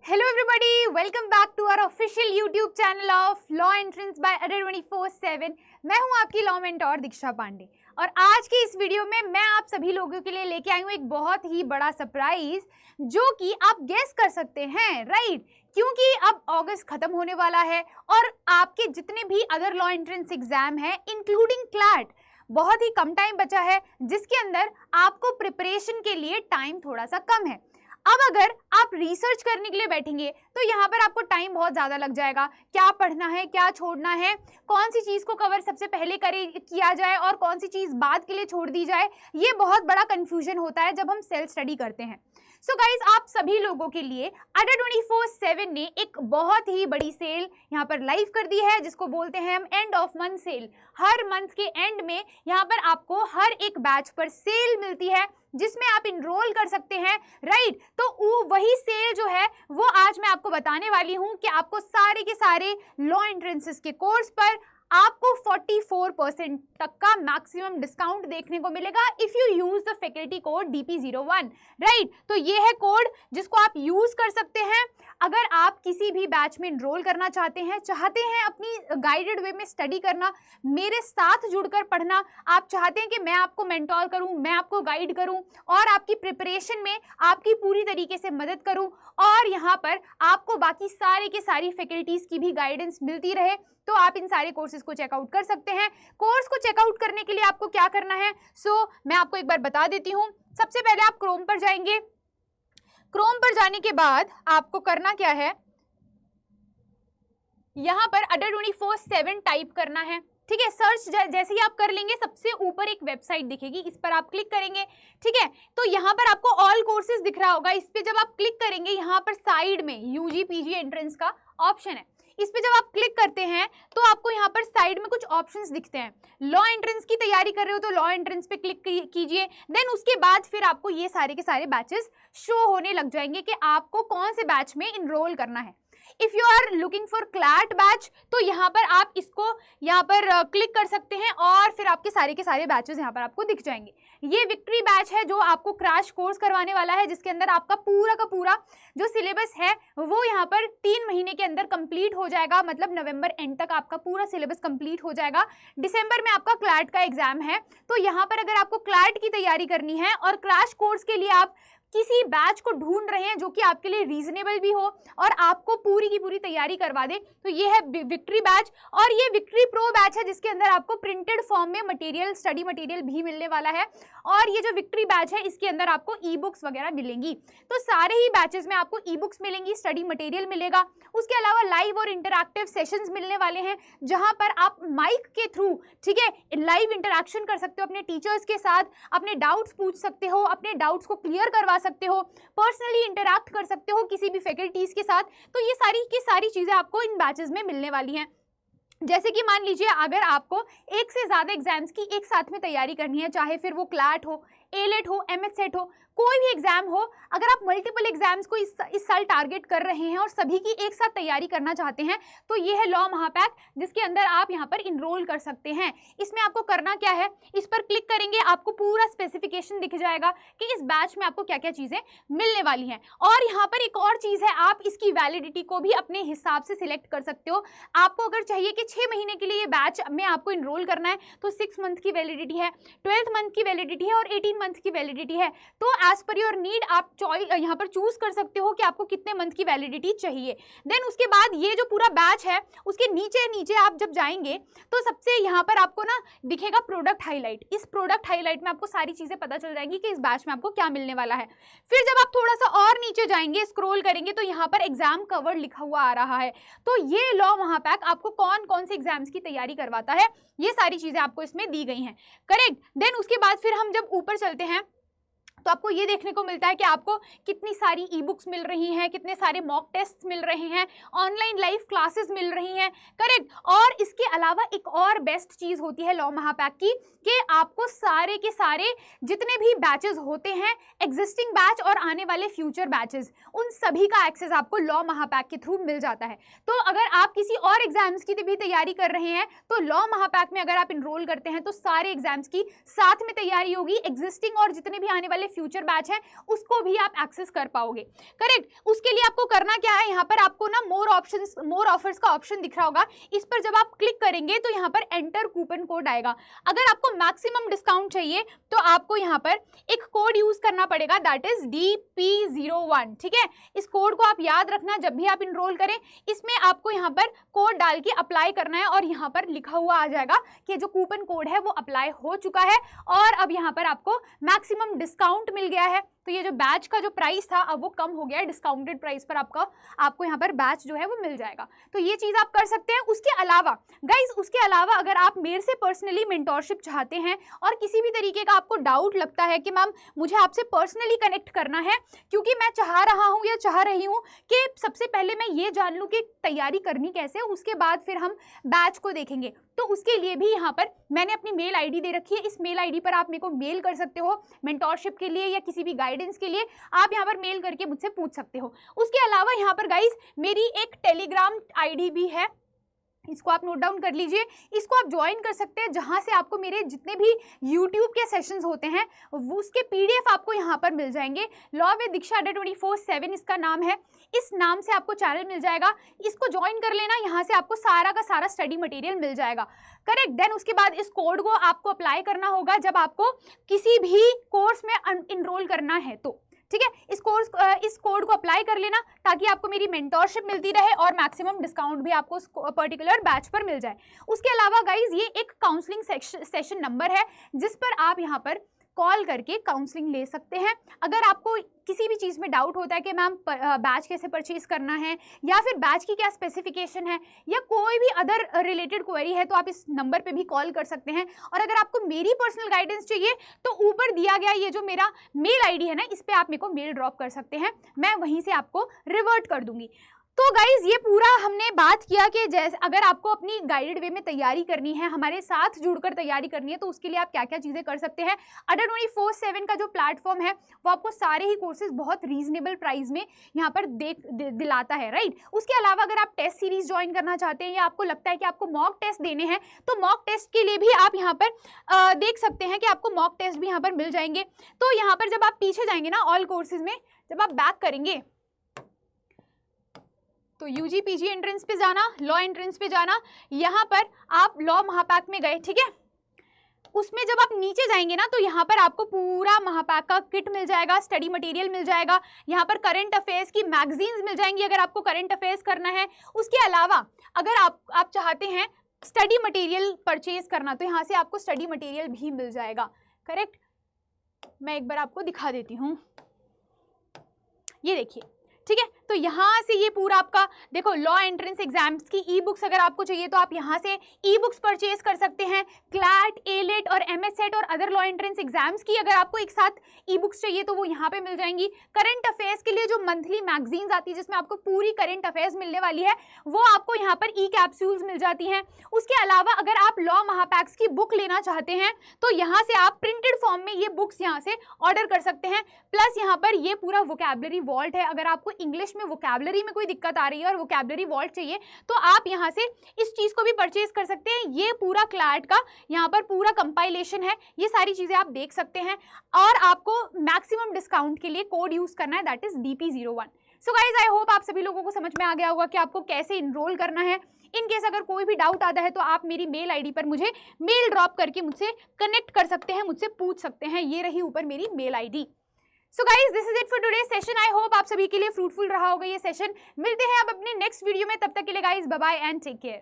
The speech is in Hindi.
Hello everybody, welcome back to our official YouTube channel of Law Entrance by Adda 24/7। मैं हूं आपकी लॉ मेंटोर दीक्षा पांडे और आज की इस वीडियो में मैं आप सभी लोगों के लिए लेके आई हूं एक बहुत ही बड़ा सरप्राइज जो कि आप गेस कर सकते हैं, राइट? क्योंकि अब अगस्त खत्म होने वाला है और आपके जितने भी अदर लॉ एंट्रेंस एग्जाम है इंक्लूडिंग क्लैट, बहुत ही कम टाइम बचा है जिसके अंदर आपको प्रिपरेशन के लिए टाइम थोड़ा सा कम है। अब अगर आप रिसर्च करने के लिए बैठेंगे तो यहाँ पर आपको टाइम बहुत ज़्यादा लग जाएगा। क्या पढ़ना है, क्या छोड़ना है, कौन सी चीज़ को कवर सबसे पहले किया जाए और कौन सी चीज़ बाद के लिए छोड़ दी जाए, ये बहुत बड़ा कंफ्यूजन होता है जब हम सेल्फ स्टडी करते हैं। सो गाइज, आप सभी लोगों के लिए अड्डा 24/7 ने एक बहुत ही बड़ी सेल यहाँ पर लाइव कर दी है जिसको बोलते हैं हम एंड ऑफ मंथ सेल। हर मंथ के एंड में यहाँ पर आपको हर एक बैच पर सेल मिलती है जिसमें आप इनरोल कर सकते हैं, राइट? तो वही सेल जो है वो आज मैं आपको बताने वाली हूँ कि आपको सारे के सारे लॉ एंट्रेंसेस के कोर्स पर आपको 44% तक का मैक्सिमम डिस्काउंट देखने को मिलेगा if you use the faculty code DP01, right? तो ये है कोड जिसको आप यूज कर सकते हैं अगर आप किसी भी बैच में इनरोल करना चाहते हैं अपनी गाइडेड वे में स्टडी करना, मेरे साथ जुड़कर पढ़ना, आप चाहते हैं कि मैं आपको मेंटोर करूं, मैं आपको गाइड करूं और आपकी प्रिपरेशन में आपकी पूरी तरीके से मदद करूं और यहाँ पर आपको बाकी सारे के सारी फैकल्टीज की भी गाइडेंस मिलती रहे, तो आप इन सारे कोर्सेज को चेकआउट कर सकते हैं। कोर्स को चेकआउट करने के लिए आपको क्या करना है, मैं आपको एक बार बता देती हूँ। सबसे पहले आप क्रोम पर जाएंगे। क्रोम पर जाने के बाद आपको करना क्या है, यहाँ पर अड्डा 24/7 टाइप करना है, ठीक है? सर्च जैसे ही आप कर लेंगे सबसे ऊपर एक वेबसाइट दिखेगी, इस पर आप क्लिक करेंगे, ठीक है? तो यहाँ पर आपको ऑल कोर्सेज दिख रहा होगा, इस पे जब आप क्लिक करेंगे यहाँ पर साइड में UG PG एंट्रेंस का ऑप्शन है, इस पे जब आप क्लिक करते हैं तो आपको यहाँ पर साइड में कुछ ऑप्शंस दिखते हैं। लॉ एंट्रेंस की तैयारी कर रहे हो तो लॉ एंट्रेंस पे क्लिक कीजिए, देन उसके बाद फिर आपको ये सारे के सारे बैचेस शो होने लग जाएंगे कि आपको कौन से बैच में इनरोल करना है। If you are looking for CLAT batch तो यहाँ पर आप इसको यहाँ पर क्लिक कर सकते हैं और फिर आपके सारे के सारे बैचेस यहाँ पर आपको दिख जाएंगे। ये विक्ट्री बैच है जो आपको क्रैश कोर्स करवाने वाला है जिसके अंदर आपका पूरा का पूरा जो सिलेबस है वो यहाँ पर 3 महीने के अंदर कंप्लीट हो जाएगा, मतलब नवंबर एंड तक आपका पूरा सिलेबस कंप्लीट हो जाएगा। दिसंबर में आपका क्लैट का एग्जाम है, तो यहाँ पर अगर आपको क्लैट की तैयारी करनी है और क्रैश कोर्स के लिए आप किसी बैच को ढूंढ रहे हैं जो कि आपके लिए रीजनेबल भी हो और आपको पूरी की पूरी तैयारी करवा दे, तो ये है विक्ट्री बैच। और ये विक्ट्री प्रो बैच है जिसके अंदर आपको प्रिंटेड फॉर्म में मटेरियल, स्टडी मटेरियल भी मिलने वाला है और ये जो विक्ट्री बैच है इसके अंदर आपको ई बुक्स वगैरह मिलेंगी। तो सारे ही बैचेस में आपको ई बुक्स मिलेंगी, स्टडी मटेरियल मिलेगा, उसके अलावा लाइव और इंटरैक्टिव सेशंस मिलने वाले हैं जहां पर आप माइक के थ्रू, ठीक है, लाइव इंटरैक्शन कर सकते हो अपने टीचर्स के साथ, अपने डाउट्स पूछ सकते हो, अपने डाउट्स को क्लियर करवा सकते हो, पर्सनली इंटरैक्ट कर सकते हो किसी भी फैकल्टीज के साथ। तो ये सारी की सारी चीजें आपको इन बैचेस में मिलने वाली हैं। जैसे कि मान लीजिए अगर आपको एक से ज्यादा एग्जाम्स की एक साथ में तैयारी करनी है, चाहे फिर वो क्लैट हो, एलेट हो, एमएच सेट हो, कोई भी एग्जाम हो, अगर आप मल्टीपल एग्जाम्स को इस साल टारगेट कर रहे हैं और सभी की एक साथ तैयारी करना चाहते हैं, तो ये है लॉ महापैक जिसके अंदर आप यहाँ पर इनरोल कर सकते हैं। इसमें आपको करना क्या है, इस पर क्लिक करेंगे आपको पूरा स्पेसिफिकेशन दिख जाएगा कि इस बैच में आपको क्या क्या चीजें मिलने वाली हैं। और यहाँ पर एक और चीज है, आप इसकी वैलिडिटी को भी अपने हिसाब से सिलेक्ट कर सकते हो। आपको अगर चाहिए कि 6 महीने के लिए ये बैच में आपको इनरोल करना है तो 6 मंथ की वैलिडिटी है, 12 मंथ की वैलिडिटी है और 18 मंथ की वैलिडिटी है। तो एज पर योर नीड आप यहाँ पर चूज कर सकते हो कि आपको कितने मंथ की वैलिडिटी चाहिए। देन उसके बाद ये जो पूरा बैच है उसके नीचे नीचे आप जब जाएंगे तो सबसे यहाँ पर आपको ना दिखेगा प्रोडक्ट हाईलाइट। इस प्रोडक्ट हाईलाइट में आपको सारी चीजें पता चल जाएंगी कि इस बैच में आपको क्या मिलने वाला है। फिर जब आप थोड़ा सा और नीचे जाएंगे, स्क्रॉल करेंगे तो यहाँ पर एग्जाम कवर लिखा हुआ आ रहा है। तो ये लॉ महापैक आपको कौन कौन से एग्जाम्स की तैयारी करवाता है, ये सारी चीजें आपको इसमें दी गई हैं, करेक्ट? देन उसके बाद फिर हम जब ऊपर चलते हैं तो आपको ये देखने को मिलता है कि आपको कितनी सारी ई बुक्स मिल रही हैं, कितने सारे मॉक टेस्ट मिल रहे हैं, ऑनलाइन लाइव क्लासेस मिल रही हैं, करेक्ट? और इसके अलावा एक और बेस्ट चीज़ होती है लॉ महापैक की कि आपको सारे के सारे जितने भी बैचेस होते हैं, एग्जिस्टिंग बैच और आने वाले फ्यूचर बैचेस, उन सभी का एक्सेस आपको लॉ महापैक के थ्रू मिल जाता है। तो अगर आप किसी और एग्जाम्स की भी तैयारी कर रहे हैं तो लॉ महापैक में अगर आप इनरोल करते हैं तो सारे एग्जाम्स की साथ में तैयारी होगी, एग्जिस्टिंग और जितने भी आने वाले फ्यूचर बैच है उसको भी आप एक्सेस कर पाओगे। करेक्ट। उसके लिए आपको करना क्या है, यहाँ पर आपको ना मोर ऑफर्स का ऑप्शन दिख रहा होगा, इस पर जब आप क्लिक करेंगे तो यहाँ पर एंटर कूपन कोड आएगा। अगर आपको मैक्सिमम डिस्काउंट चाहिए तो आपको यहाँ पर एक कोड यूज करना पड़ेगा, दैट इज DP01। ठीक है, इस कोड को आप याद रखना जब भी आप इनरोल करें। इसमें आपको यहाँ पर कोड डाल के अप्लाई करना है और यहाँ पर लिखा हुआ आ जाएगा कि जो कूपन कोड है वो अप्लाई हो चुका है और अब यहाँ पर आपको मैक्सिमम डिस्काउंट मिल गया है। तो ये जो बैच का जो प्राइस था अब वो कम हो गया है, डिस्काउंटेड प्राइस पर आपको यहाँ पर बैच जो है वो मिल जाएगा। तो ये चीज़ आप कर सकते हैं। उसके अलावा गाइज, उसके अलावा अगर आप मेरे से पर्सनली मेंटोरशिप चाहते हैं और किसी भी तरीके का आपको डाउट लगता है कि मैम मुझे आपसे पर्सनली कनेक्ट करना है क्योंकि मैं चाह रहा हूँ या चाह रही हूँ कि सबसे पहले मैं ये जान लूँ कि तैयारी करनी कैसे, उसके बाद फिर हम बैच को देखेंगे, तो उसके लिए भी यहाँ पर मैंने अपनी मेल आईडी दे रखी है। इस मेल आईडी पर आप मेरे को मेल कर सकते हो मेंटोरशिप के लिए या किसी भी गाइडेंस के लिए, आप यहाँ पर मेल करके मुझसे पूछ सकते हो। उसके अलावा यहाँ पर गाइज मेरी एक टेलीग्राम आईडी भी है, इसको आप नोट डाउन कर लीजिए। इसको आप ज्वाइन कर सकते हैं जहां से आपको मेरे जितने भी YouTube के सेशंस होते हैं उसके PDF आपको यहां पर मिल जाएंगे। लॉ विद दीक्षा अड्डा 24/7 इसका नाम है, इस नाम से आपको चैनल मिल जाएगा, इसको ज्वाइन कर लेना। यहाँ से आपको सारा का सारा स्टडी मटेरियल मिल जाएगा। करेक्ट। देन उसके बाद इस कोड को आपको अप्लाई करना होगा जब आपको किसी भी कोर्स में इनरोल करना है तो, ठीक है। इस कोड को अप्लाई कर लेना ताकि आपको मेरी मेंटोरशिप मिलती रहे और मैक्सिमम डिस्काउंट भी आपको उस पर्टिकुलर बैच पर मिल जाए। उसके अलावा गाइज ये एक काउंसलिंग सेशन नंबर है जिस पर आप यहाँ पर कॉल करके काउंसलिंग ले सकते हैं। अगर आपको किसी भी चीज़ में डाउट होता है कि मैम बैच कैसे परचेज करना है या फिर बैच की क्या स्पेसिफिकेशन है या कोई भी अदर रिलेटेड क्वेरी है तो आप इस नंबर पे भी कॉल कर सकते हैं। और अगर आपको मेरी पर्सनल गाइडेंस चाहिए तो ऊपर दिया गया ये जो मेरा मेल आईडी है ना, इस पर आप मेरे को मेल ड्रॉप कर सकते हैं, मैं वहीं से आपको रिवर्ट कर दूंगी। तो गाइज ये पूरा हमने बात किया कि जैसे अगर आपको अपनी गाइडेड वे में तैयारी करनी है, हमारे साथ जुड़कर तैयारी करनी है, तो उसके लिए आप क्या क्या चीज़ें कर सकते हैं। अड्डा 24/7 का जो प्लेटफॉर्म है वो आपको सारे ही कोर्सेज बहुत रीजनेबल प्राइस में यहाँ पर दिलाता है, राइट। उसके अलावा अगर आप टेस्ट सीरीज ज्वाइन करना चाहते हैं या आपको लगता है कि आपको मॉक टेस्ट देने हैं तो मॉक टेस्ट के लिए भी आप यहाँ पर देख सकते हैं कि आपको मॉक टेस्ट भी यहाँ पर मिल जाएंगे। तो यहाँ पर जब आप पीछे जाएंगे ना ऑल कोर्सेज में, जब आप बैक करेंगे तो UG PG एंट्रेंस पे जाना, लॉ एंट्रेंस पे जाना, यहाँ पर आप लॉ महापैक में गए, ठीक है। उसमें जब आप नीचे जाएंगे ना तो यहाँ पर आपको पूरा महापैक का किट मिल जाएगा, स्टडी मटेरियल मिल जाएगा, यहाँ पर करंट अफेयर्स की मैगजीन्स मिल जाएंगी अगर आपको करंट अफेयर्स करना है। उसके अलावा अगर आप चाहते हैं स्टडी मटेरियल परचेज करना तो यहाँ से आपको स्टडी मटेरियल भी मिल जाएगा। करेक्ट। मैं एक बार आपको दिखा देती हूँ, ये देखिए, ठीक है। तो यहाँ से ये पूरा आपका देखो लॉ एंट्रेंस एग्जाम्स की ई बुक्स अगर आपको चाहिए तो आप यहाँ से ई बुक्स परचेज कर सकते हैं। क्लैट, एलेट और MS-सेट और अदर लॉ एंट्रेंस एग्जाम्स की अगर आपको एक साथ ई बुक्स चाहिए तो वो यहाँ पे मिल जाएंगी। करंट अफेयर्स के लिए जो मंथली मैगजीन्स आती है जिसमें आपको पूरी करंट अफेयर्स मिलने वाली है वो आपको यहाँ पर ई कैप्सूल्स मिल जाती हैं। उसके अलावा अगर आप लॉ महापैक्स की बुक लेना चाहते हैं तो यहाँ से आप प्रिंटेड फॉर्म में ये बुक्स यहाँ से ऑर्डर कर सकते हैं। प्लस यहाँ पर ये पूरा वोकैबुलरी वॉल्ट है, अगर आपको इंग्लिश में वोकैबुलरी में कोई दिक्कत आ रही है और वोकैबुलरी वॉल्ट चाहिए तो आप यहाँ से इस चीज़ को भी परचेज कर सकते हैं। ये पूरा क्लैट का यहाँ पर पूरा कंपाइलेशन है, ये सारी चीज़ें आप देख सकते हैं और आपको मैक्सिमम डिस्काउंट के लिए कोड यूज़ करना है, that is DP01। So guys I hope आप सभी लोगों को समझ में आ गया होगा कि आपको कैसे इनरोल करना है। इन केस अगर कोई भी डाउट आता है तो आप मेरी मेल आईडी पर मुझे मेल ड्रॉप करके मुझसे कनेक्ट कर सकते हैं, मुझसे पूछ सकते हैं। ये रही ऊपर मेरी mail ID. So guys this is it for today session. I hope आप सभी के लिए फ्रूटफुल रहा होगा ये सेशन। मिलते हैं अब अपने नेक्स्ट वीडियो में, तब तक के लिए guys bye bye and take care.